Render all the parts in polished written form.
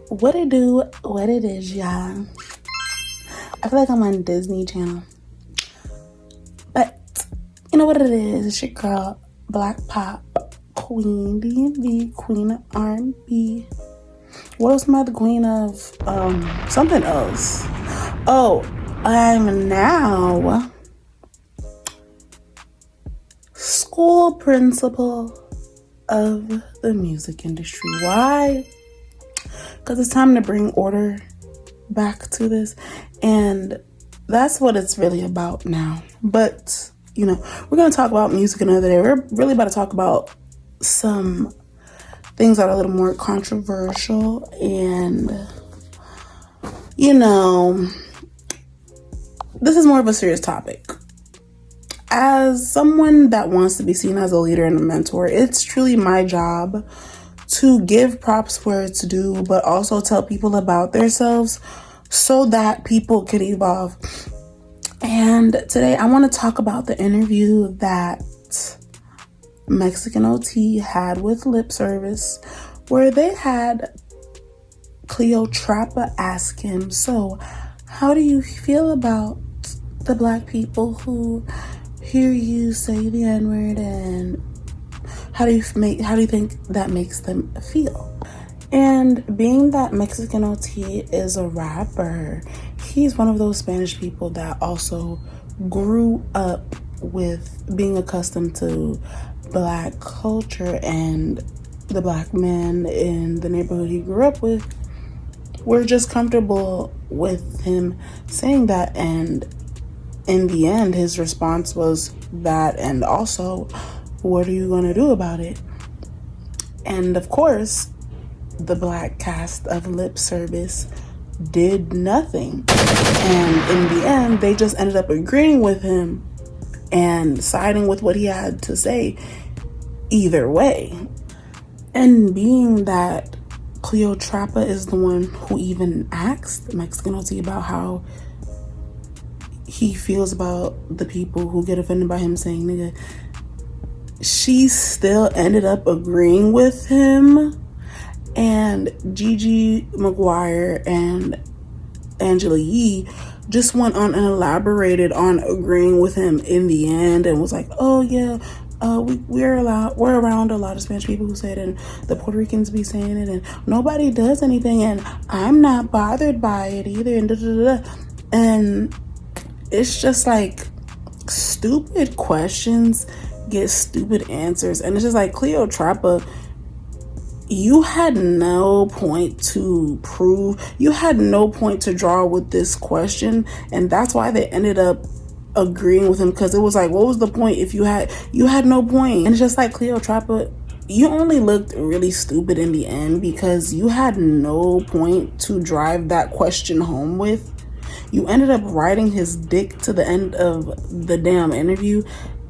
What it do, what it is, y'all. I feel like I'm on Disney Channel. But you know what it is? It's your girl, Black Pop, Queen D&B, Queen of R&B. What else am I the queen of? Something else. Oh, I'm now school principal of the music industry. Why? Because it's time to bring order back to this, and that's what it's really about now. But you know, we're going to talk about music another day. We're really about to talk about some things that are a little more controversial, and you know, this is more of a serious topic. As someone that wants to be seen as a leader and a mentor, it's truly my job to give props where it's due, but also tell people about themselves so that people can evolve. And today I want to talk about the interview that Mexican OT had with Lip Service, where they had Cleo Trapa ask him, so how do you feel about the black people who hear you say the N-word, and how do you think that makes them feel? And being that Mexican OT is a rapper, he's one of those Spanish people that also grew up with being accustomed to black culture, and the black men in the neighborhood he grew up with were just comfortable with him saying that. And in the end, his response was that, and also, what are you going to do about it? And of course, the black cast of Lip Service did nothing. And in the end, they just ended up agreeing with him and siding with what he had to say either way. And being that Cleo Trapa is the one who even asked Mexican OT about how he feels about the people who get offended by him saying nigga, she still ended up agreeing with him. And Gigi McGuire and Angela Yee just went on and elaborated on agreeing with him in the end, and was like, oh yeah, we're around a lot of Spanish people who say it, and the Puerto Ricans be saying it, and nobody does anything, and I'm not bothered by it either, and da-da-da-da. And it's just like stupid questions get stupid answers, and it's just like, Cleo Trapa, you had no point to prove, you had no point to draw with this question, and that's why they ended up agreeing with him, because it was like, what was the point if you had no point? And it's just like, Cleo Trapa, you only looked really stupid in the end because you had no point to drive that question home with. You ended up riding his dick to the end of the damn interview,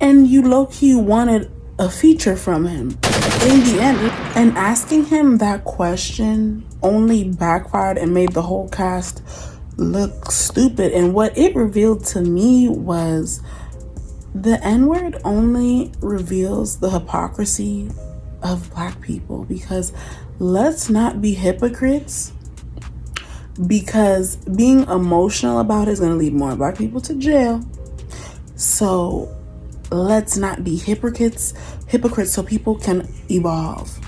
and you low-key wanted a feature from him in the end. And asking him that question only backfired and made the whole cast look stupid. And what it revealed to me was the N-word only reveals the hypocrisy of black people, because let's not be hypocrites, because being emotional about it is going to lead more black people to jail. So let's not be hypocrites so people can evolve.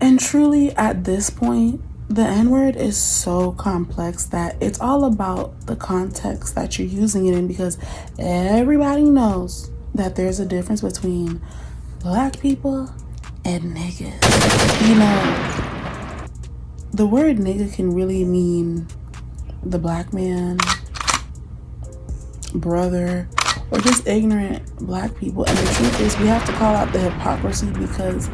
And truly, at this point, the N-word is so complex that it's all about the context that you're using it in, because everybody knows that there's a difference between black people and niggas. You know, the word nigga can really mean the black man, brother, or just ignorant black people. And the truth is, we have to call out the hypocrisy, because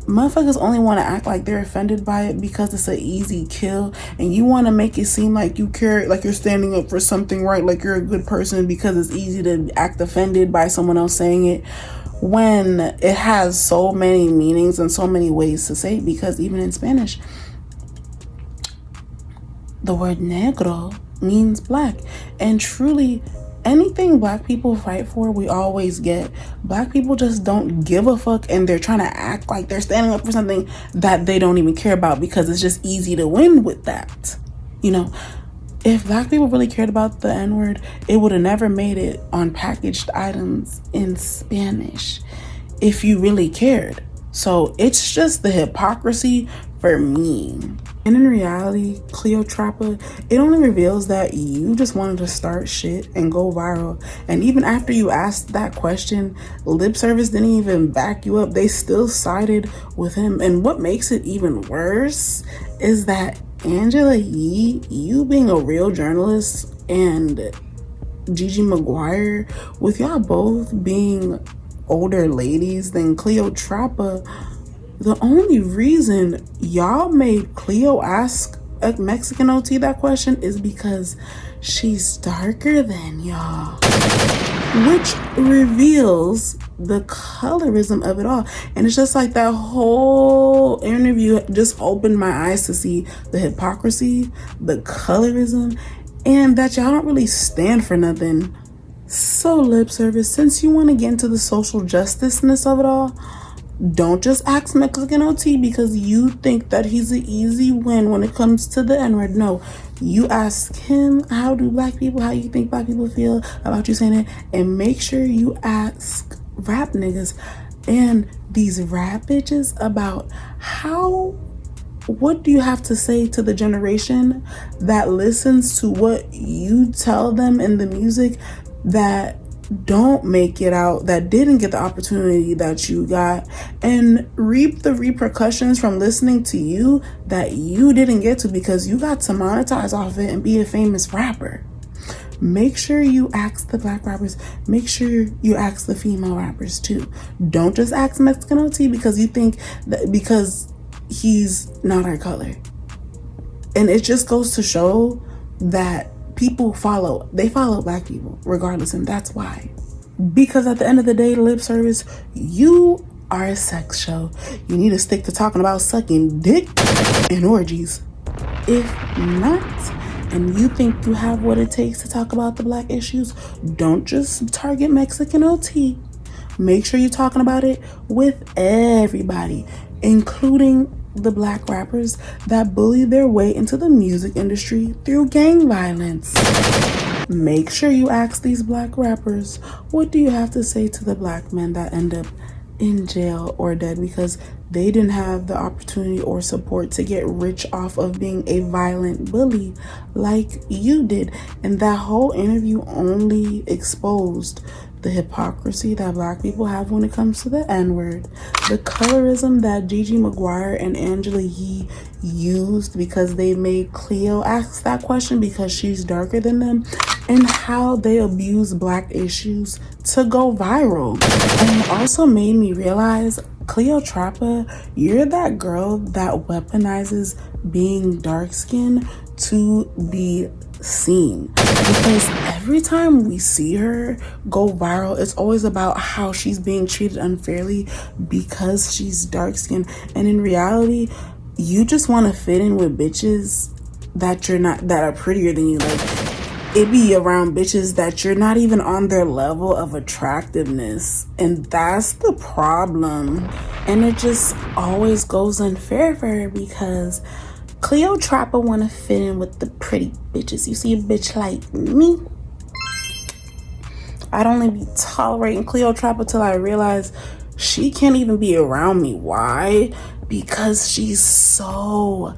motherfuckers only want to act like they're offended by it because it's an easy kill, and you want to make it seem like you care, like you're standing up for something right, like you're a good person because it's easy to act offended by someone else saying it, when it has so many meanings and so many ways to say it. Because even in Spanish, the word negro means black, and truly anything black people fight for, we always get. Black people just don't give a fuck, and they're trying to act like they're standing up for something that they don't even care about because it's just easy to win with that. You know, if black people really cared about the N-word, it would have never made it on packaged items in Spanish if you really cared. So it's just the hypocrisy for me. And in reality, Cleo Trapa, it only reveals that you just wanted to start shit and go viral. And even after you asked that question, lip service didn't even back you up. They still sided with him. And what makes it even worse is that Angela Yee, you being a real journalist, and Gigi Maguire, with y'all both being older ladies than Cleo Trapa, the only reason y'all made Cleo ask a Mexican OT that question is because she's darker than y'all, which reveals the colorism of it all. And it's just like that whole interview just opened my eyes to see the hypocrisy, the colorism, and that y'all don't really stand for nothing. So lip service, since you want to get into the social justiceness of it all, don't just ask Mexican OT because you think that he's an easy win when it comes to the N-word. No, you ask him, how you think black people feel about you saying it, and make sure you ask rap niggas and these rap bitches about what do you have to say to the generation that listens to what you tell them in the music that don't make it out, that didn't get the opportunity that you got, and reap the repercussions from listening to you that you didn't get to because you got to monetize off it and be a famous rapper. Make sure you ask the black rappers. Make sure you ask the female rappers too. Don't just ask Mexican OT because you think that because he's not our color. And it just goes to show that people follow black people regardless, and that's why. Because at the end of the day, lip service, you are a sex show. You need to stick to talking about sucking dick and orgies. If not, and you think you have what it takes to talk about the black issues, don't just target Mexican OT. Make sure you're talking about it with everybody, including the black rappers that bully their way into the music industry through gang violence. Make sure you ask these black rappers, what do you have to say to the black men that end up in jail or dead because they didn't have the opportunity or support to get rich off of being a violent bully like you did? And that whole interview only exposed the hypocrisy that black people have when it comes to the N-word, the colorism that Gigi Maguire and Angela Yee used because they made Cleo ask that question because she's darker than them, and how they abuse black issues to go viral. And it also made me realize, Cleo Trapa, you're that girl that weaponizes being dark-skinned to be seen, because every time we see her go viral, it's always about how she's being treated unfairly because she's dark-skinned. And in reality, you just want to fit in with bitches that are prettier than you. Like, it be around bitches that you're not even on their level of attractiveness, and that's the problem. And it just always goes unfair for her because Cleo Trapa want to fit in with the pretty bitches. You see a bitch like me, I'd only be tolerating Cleo Trapa till I realize she can't even be around me. Why? Because she's so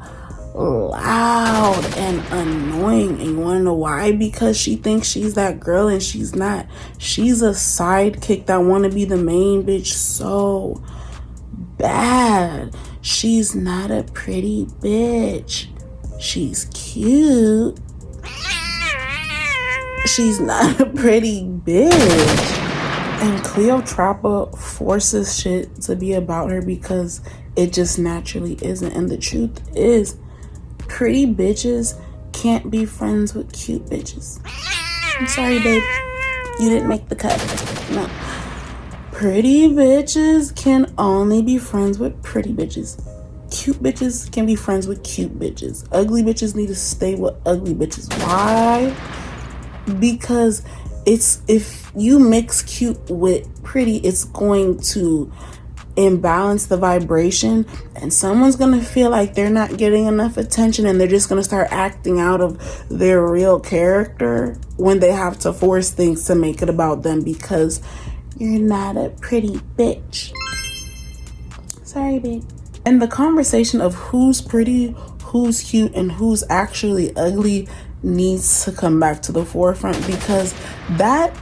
loud and annoying. And you want to know why? Because she thinks she's that girl and she's not. She's a sidekick that want to be the main bitch so bad. She's not a pretty bitch. She's cute. She's not a pretty bitch. And Cleo Trapa forces shit to be about her because it just naturally isn't. And the truth is, pretty bitches can't be friends with cute bitches. I'm sorry, babe. You didn't make the cut. No. Pretty bitches can only be friends with pretty bitches. Cute bitches can be friends with cute bitches. Ugly bitches need to stay with ugly bitches. Why? Because it's, if you mix cute with pretty, it's going to imbalance the vibration, and someone's gonna feel like they're not getting enough attention, and they're just gonna start acting out of their real character when they have to force things to make it about them because you're not a pretty bitch. Sorry, babe. And the conversation of who's pretty, who's cute, and who's actually ugly needs to come back to the forefront, because that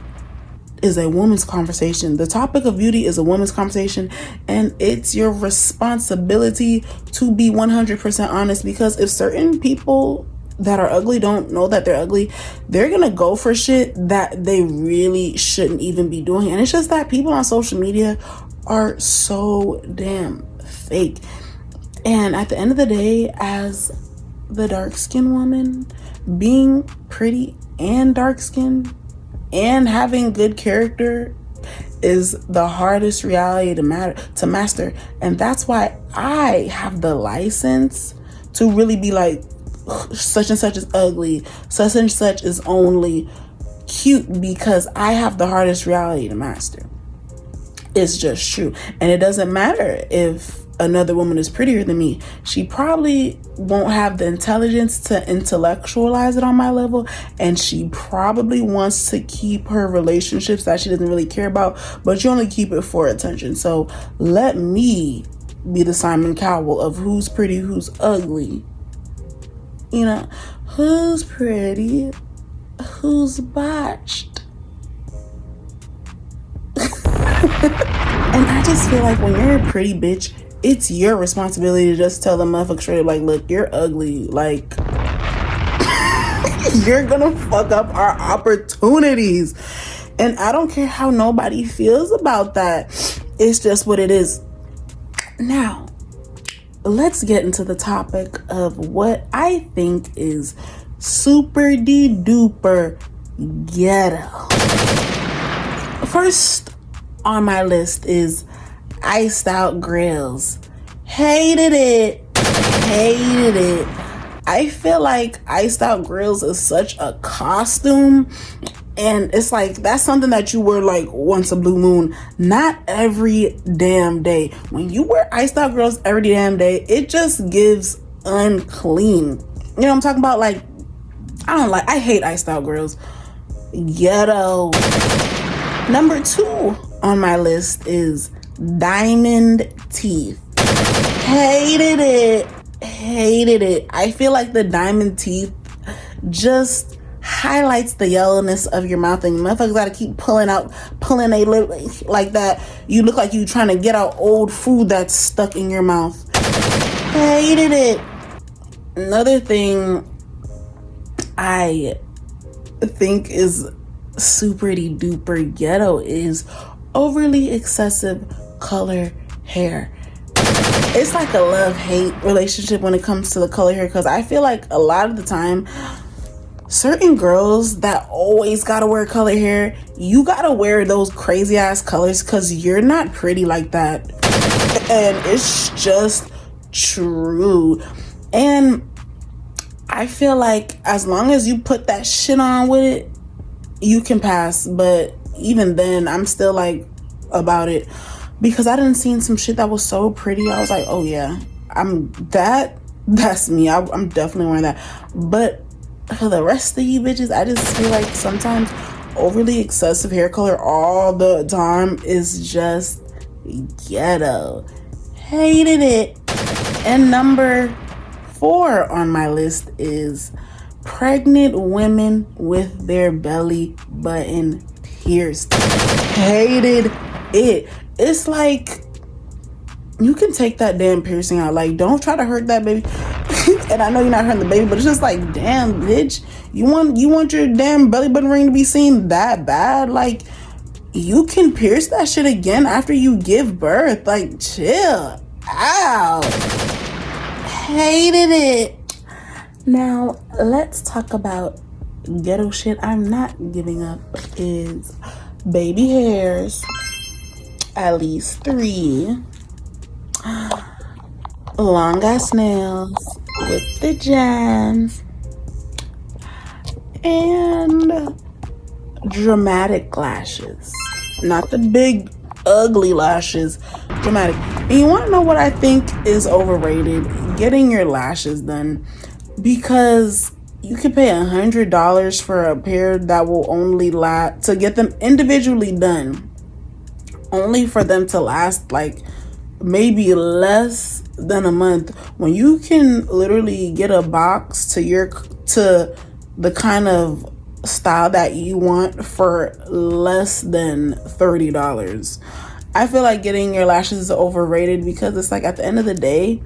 is a woman's conversation. The topic of beauty is a woman's conversation, and it's your responsibility to be 100% honest, because if certain people that are ugly don't know that they're ugly, they're gonna go for shit that they really shouldn't even be doing. And it's just that people on social media are so damn fake. And at the end of the day, as the dark-skinned woman, being pretty and dark-skinned and having good character is the hardest reality to master. And that's why I have the license to really be like, such and such is ugly, such and such is only cute, because I have the hardest reality to master. It's just true. And it doesn't matter if another woman is prettier than me. She probably won't have the intelligence to intellectualize it on my level, and she probably wants to keep her relationships that she doesn't really care about, but you only keep it for attention. So let me be the Simon Cowell of who's pretty, who's ugly. You know, who's pretty, who's botched. And I just feel like when you're a pretty bitch, it's your responsibility to just tell the motherfucker straight, like, look, you're ugly. Like, you're gonna fuck up our opportunities. And I don't care how nobody feels about that. It's just what it is. Now, let's get into the topic of what I think is super duper ghetto. First on my list is iced out grills. Hated it. I feel like iced out grills is such a costume, and it's like that's something that you wear like once a blue moon, not every damn day. When you wear iced out grills every damn day, it just gives unclean. You know what I'm talking about? Like, I hate iced out grills. Ghetto. Number 2 on my list is diamond teeth. Hated it. I feel like the diamond teeth just highlights the yellowness of your mouth, and motherfuckers gotta keep pulling a lip like that. You look like you trying to get out old food that's stuck in your mouth. Hated it. Another thing I think is super duper ghetto is overly excessive color hair. It's like a love-hate relationship when it comes to the color hair, because I feel like a lot of the time certain girls that always gotta wear color hair, you gotta wear those crazy ass colors because you're not pretty like that. And it's just true. And I feel like as long as you put that shit on with it, you can pass. But even then, I'm still like about it, because I done seen some shit that was so pretty. I was like, oh yeah, that's me. I'm definitely wearing that. But for the rest of you bitches, I just feel like sometimes overly excessive hair color all the time is just ghetto. Hated it. And number 4 on my list is pregnant women with their belly button pierced. Hated it. It's like, you can take that damn piercing out. Like, don't try to hurt that baby. And I know you're not hurting the baby, but it's just like, damn, bitch, you want your damn belly button ring to be seen that bad? Like, you can pierce that shit again after you give birth. Like, chill out. Hated it. Now, let's talk about ghetto shit I'm not giving up is baby hairs. At least 3. Long ass nails with the jams. And dramatic lashes, not the big ugly lashes, dramatic. And you want to know what I think is overrated? Getting your lashes done, because you can pay $100 for a pair that will only last, to get them individually done, only for them to last like maybe less than a month, when you can literally get a box to the kind of style that you want for less than $30. I feel like getting your lashes is overrated, because it's like, at the end of the day,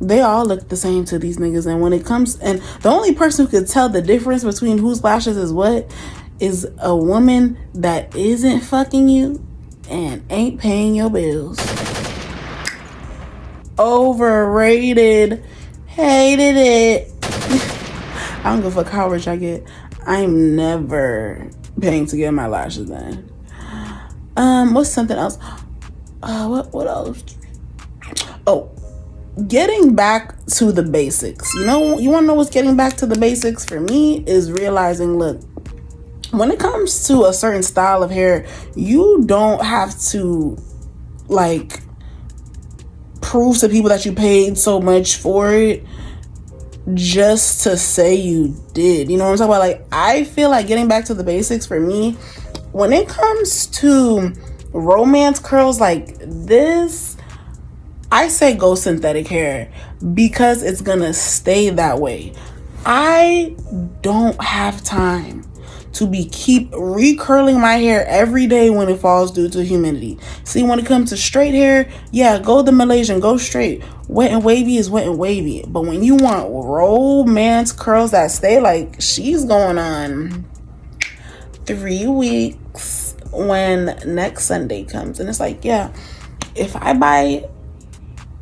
they all look the same to these niggas. And when it comes, and the only person who could tell the difference between whose lashes is what is a woman that isn't fucking you and ain't paying your bills. Overrated. Hated it. I don't give a fuck how rich I get. I'm never paying to get my lashes done. What's something else? What else? Oh, getting back to the basics. You want to know what's getting back to the basics for me is realizing, look, when it comes to a certain style of hair, you don't have to like prove to people that you paid so much for it just to say you did. You know what I'm talking about? Like, I feel like getting back to the basics for me, when it comes to romance curls like this, I say go synthetic hair, because it's gonna stay that way. I don't have time to keep recurling my hair every day when it falls due to humidity. See, when it comes to straight hair, yeah, go the Malaysian, go straight. Wet and wavy is wet and wavy. But when you want romance curls that stay, like she's going on 3 weeks when next Sunday comes. And it's like, yeah, if I buy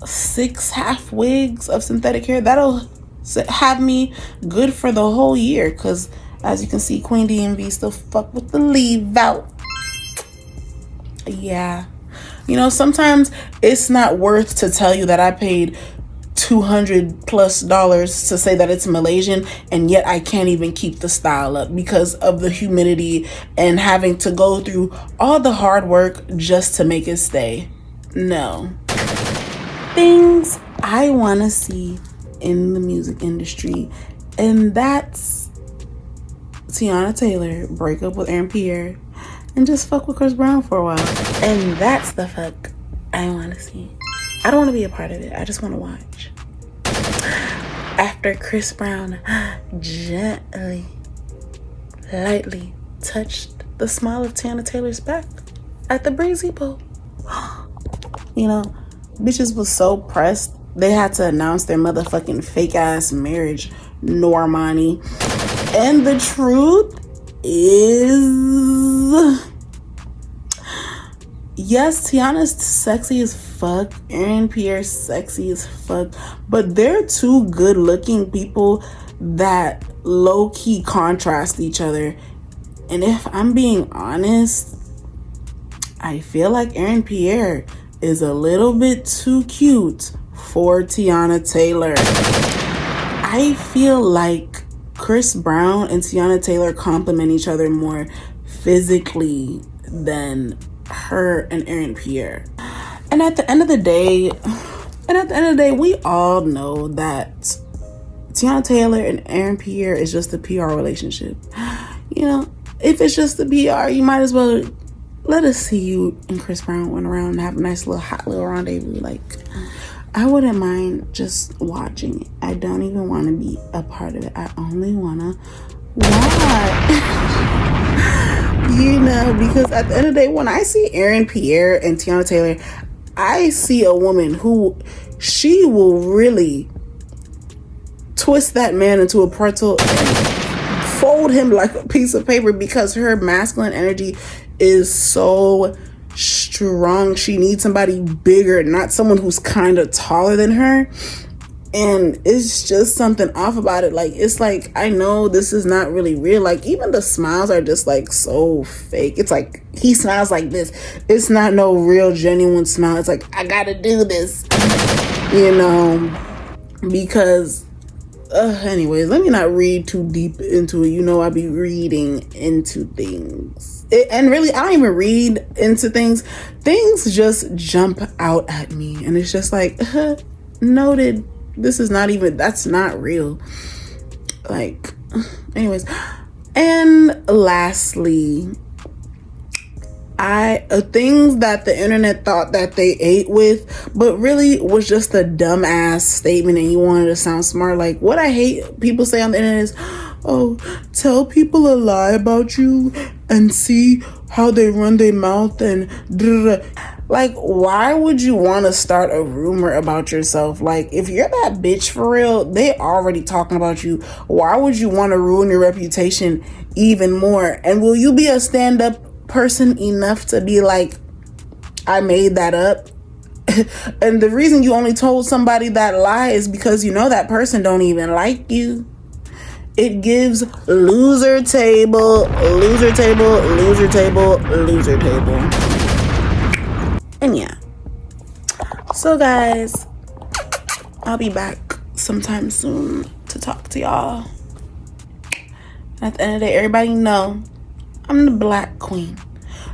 6 half wigs of synthetic hair, that'll have me good for the whole year. Because as you can see, Queen DMV still fuck with the leave out. Yeah. Sometimes it's not worth to tell you that I paid $200+ to say that it's Malaysian, and yet I can't even keep the style up because of the humidity and having to go through all the hard work just to make it stay. No. Things I want to see in the music industry, and that's Teyana Taylor break up with Aaron Pierre and just fuck with Chris Brown for a while. And that's the fuck I want to see. I don't want to be a part of it. I just want to watch. After Chris Brown gently, lightly touched the smile of Teyana Taylor's back at the Breezy Bowl. Bitches was so pressed, they had to announce their motherfucking fake ass marriage, Normani. And the truth is, yes, Tiana's sexy as fuck, Aaron Pierre's sexy as fuck, but they're two good looking people that low-key contrast each other. And if I'm being honest, I feel like Aaron Pierre is a little bit too cute for Teyana Taylor. I feel like Chris Brown and Teyana Taylor complement each other more physically than her and Aaron Pierre. And at the end of the day, we all know that Teyana Taylor and Aaron Pierre is just a PR relationship. If it's just the PR, you might as well let us see you and Chris Brown went around and have a nice little hot little rendezvous. Like, I wouldn't mind just watching it. I don't even want to be a part of it. I only want to watch. Because at the end of the day, when I see Aaron Pierre and Teyana Taylor, I see a woman who, she will really twist that man into a pretzel and fold him like a piece of paper, because her masculine energy is so strong. She needs somebody bigger, not someone who's kind of taller than her. And it's just something off about it. Like, it's like, I know this is not really real. Like, even the smiles are just like so fake. It's like he smiles like this. It's not no real genuine smile. It's like, I gotta do this, because anyways, let me not read too deep into it. You know, I be reading into things. And really, I don't even read into things. Things just jump out at me. And it's just like, noted. That's not real. Like, anyways. And lastly, things that the internet thought that they ate with, but really was just a dumbass statement and you wanted to sound smart. Like, what I hate people say on the internet is, oh, tell people a lie about you and see how they run their mouth and like, why would you want to start a rumor about yourself? Like, if you're that bitch for real, they already talking about you. Why would you want to ruin your reputation even more? And will you be a stand-up person enough to be like, I made that up? And the reason you only told somebody that lie is because you know that person don't even like you. It gives loser table, loser table, loser table, loser table. And yeah. So guys, I'll be back sometime soon to talk to y'all. At the end of the day, everybody know I'm the black queen,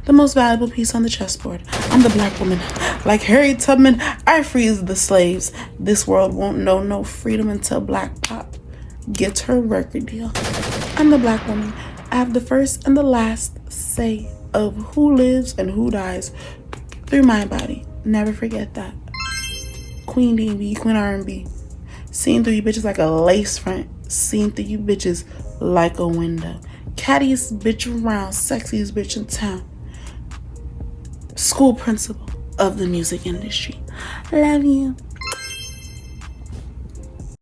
the most valuable piece on the chessboard. I'm the black woman. Like Harriet Tubman, I freeze the slaves. This world won't know no freedom until Black Pop gets her record deal. I'm the black woman. I have the first and the last say of who lives and who dies through my body. Never forget that. Queen D&B, Queen R&B. Seeing through you bitches like a lace front. Seeing through you bitches like a window. Cattiest bitch around, sexiest bitch in town. School principal of the music industry. Love you.